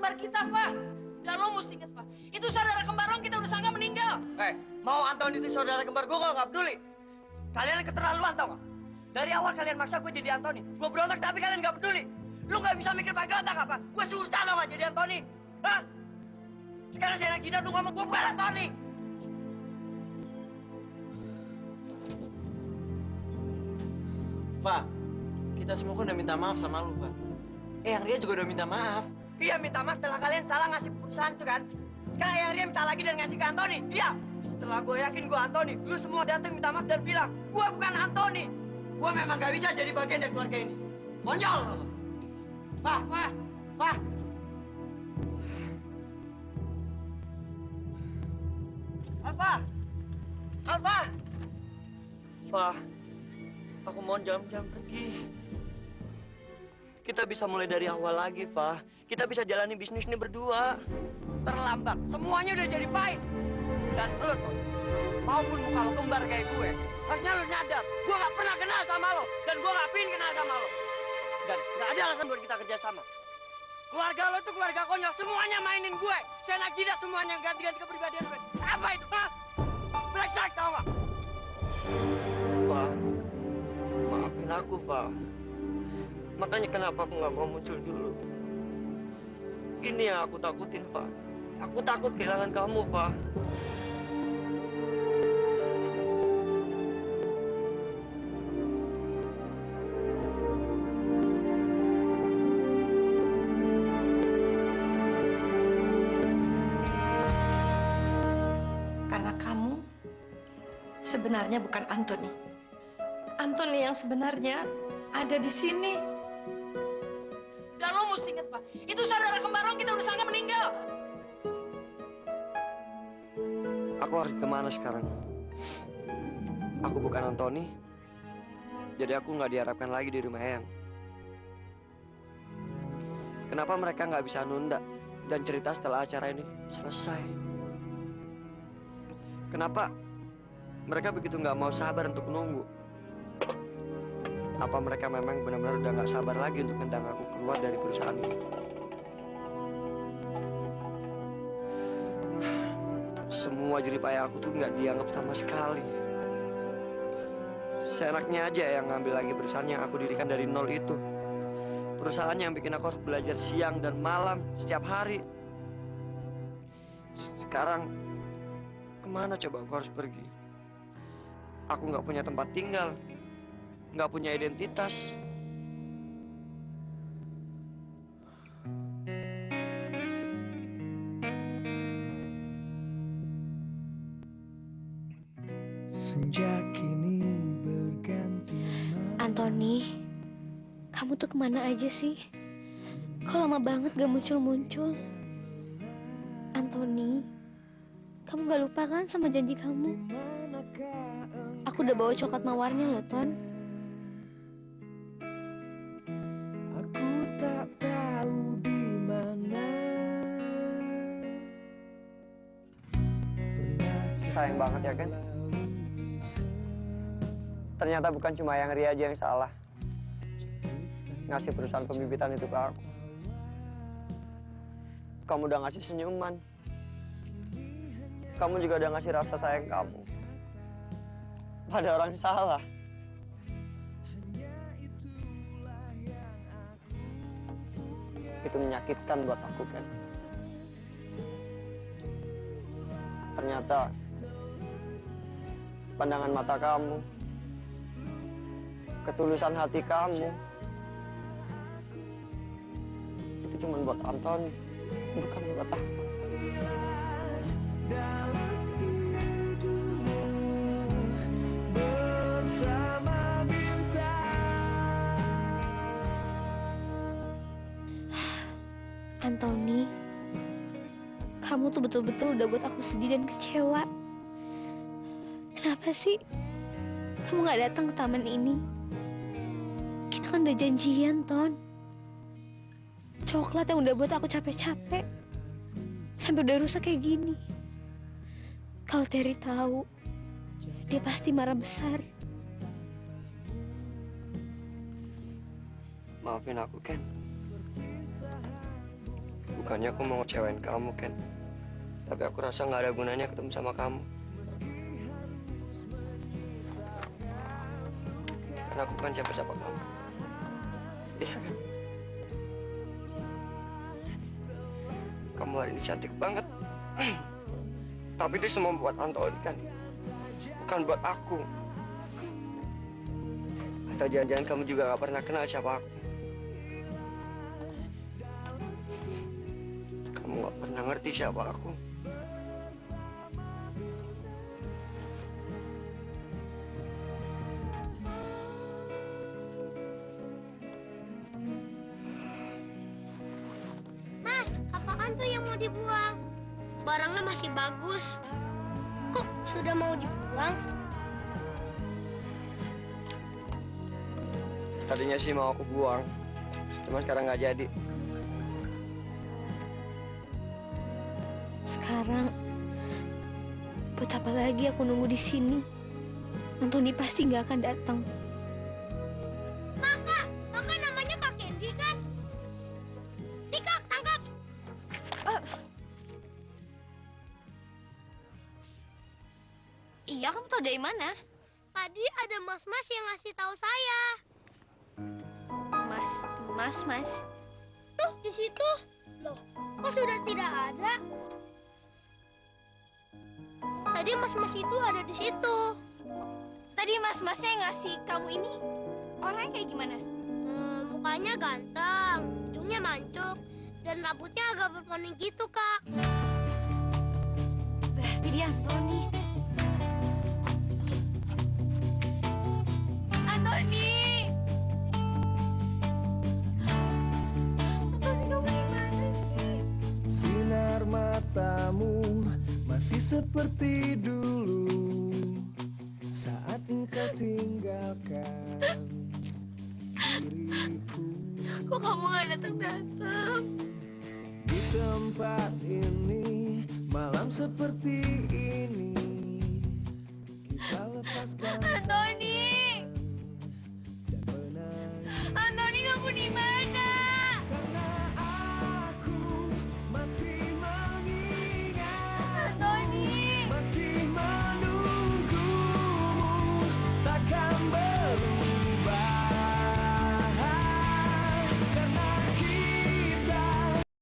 kembar kita, Fa. Dan lo mesti ingat, Fa. Itu saudara kembar lo kita udah sangka meninggal. Mau Antoni itu saudara kembar gue nggak peduli. Kalian keterlaluan tau gak? Dari awal kalian maksa gue jadi Antoni. Gue berontak tapi kalian nggak peduli. Lu nggak bisa mikir pakai otak apa? Gue susah lo nggak jadi Antoni. Hah? Sekarang saya jidat lu ngomong gue bukan Antoni. Fa, kita semua kan udah minta maaf sama lu, Fa. Yang Ria juga udah minta maaf. Iya minta maaf setelah kalian salah ngasih perusahaan tuh kan. Sekarang yang Ria minta lagi dan ngasih ke Antoni. Iya. Setelah gue yakin gue Antoni, lu semua datang minta maaf dan bilang gue bukan Antoni. Gue memang gak bisa jadi bagian dari keluarga ini. Konyol. Fa. Alfa. Fa, aku mohon jangan pergi. Kita bisa mulai dari awal lagi, Fa. Kita bisa jalani bisnis ini berdua. Terlambat, semuanya udah jadi pahit. Dan lo tuh, maupun muka lo kembar kayak gue, harusnya lo nyadar, gue gak pernah kenal sama lo. Dan gue gak pingin kenal sama lo. Dan gak ada alasan buat kita kerja sama. Keluarga lo tuh keluarga konyol, semuanya mainin gue. Saya nak jidat semuanya, ganti-ganti kepribadian gue. Apa itu, ha? Brengsek, tau gak? Fa, maafin aku, Fa. Makanya kenapa aku nggak mau muncul dulu. Ini yang aku takutin, Fa. Aku takut kehilangan kamu, Fa. Karena kamu sebenarnya bukan Antoni. Antoni yang sebenarnya ada di sini. Dan lo mesti ingat, Fa. Itu saudara kembar lo kita udah sangka meninggal. Aku harus kemana sekarang? Aku bukan Antoni. Jadi aku nggak diharapkan lagi di rumah Eyang. Kenapa mereka nggak bisa nunda dan cerita setelah acara ini selesai? Kenapa mereka begitu nggak mau sabar untuk menunggu? Apa mereka memang benar-benar udah nggak sabar lagi untuk nendang aku keluar dari perusahaan ini? Semua jeripaya aku tuh nggak dianggap sama sekali. Seenaknya aja yang ngambil lagi perusahaan yang aku dirikan dari nol itu. Perusahaan yang bikin aku harus belajar siang dan malam setiap hari. Sekarang kemana coba aku harus pergi? Aku nggak punya tempat tinggal, nggak punya identitas. Sejak kini berganti Antoni, kamu tuh kemana aja sih? Kok lama banget gak muncul-muncul? Antoni, kamu gak lupa kan sama janji kamu? Aku udah bawa coklat mawarnya loh, Ton. Aku tak tahu di mana. Sayang banget ya kan? Ternyata bukan cuma yang Ria aja yang salah ngasih perusahaan pembibitan itu ke aku. Kamu udah ngasih senyuman. Kamu juga udah ngasih rasa sayang kamu pada orang yang salah. Itu menyakitkan buat aku kan. Ternyata pandangan mata kamu, ketulusan hati kamu, itu cuma buat Antoni, bukan buat aku. Dalam tidurmu bersama bintang. Antoni, kamu tuh betul-betul udah buat aku sedih dan kecewa. Kenapa sih kamu gak datang ke taman ini? Kita kan udah janjian, Ton. Coklat yang udah buat aku capek-capek sampai udah rusak kayak gini. Kalau Terry tahu, dia pasti marah besar. Maafin aku, Ken. Bukannya aku mau ngecewain kamu, Ken. Tapi aku rasa nggak ada gunanya ketemu sama kamu. Karena aku kan siapa-siapa kamu. Iya kan? Kamu hari ini cantik banget. Tapi itu semua buat Antoni kan? Bukan buat aku. Atau jangan-jangan kamu juga gak pernah kenal siapa aku. Kamu gak pernah ngerti siapa aku. Mas, apaan tuh yang mau dibuang? Barangnya masih bagus. Kok sudah mau dibuang? Tadinya sih mau aku buang. Cuma sekarang nggak jadi. Sekarang, buat apa lagi aku nunggu di sini? Antoni pasti nggak akan datang. Kakak namanya Kak Candy kan? Nih Kak, tangkap. Iya, kamu tahu dari mana? Tadi ada mas-mas yang ngasih tahu saya. Mas. Tuh, di situ. Loh, kok sudah tidak ada? Tadi mas-mas itu ada di situ. Tadi mas-masnya yang ngasih kamu ini orangnya kayak gimana? Mukanya ganteng, hidungnya mancung, dan rambutnya agak berponi gitu, Kak. Berarti dia Antoni. Antoni! Antoni, kamu gimana sih? Sinar matamu masih seperti dulu saat engkau tinggalkan diriku. Kok kamu gak datang-datang? Di tempat ini, malam seperti ini, kita lepaskan Antoni!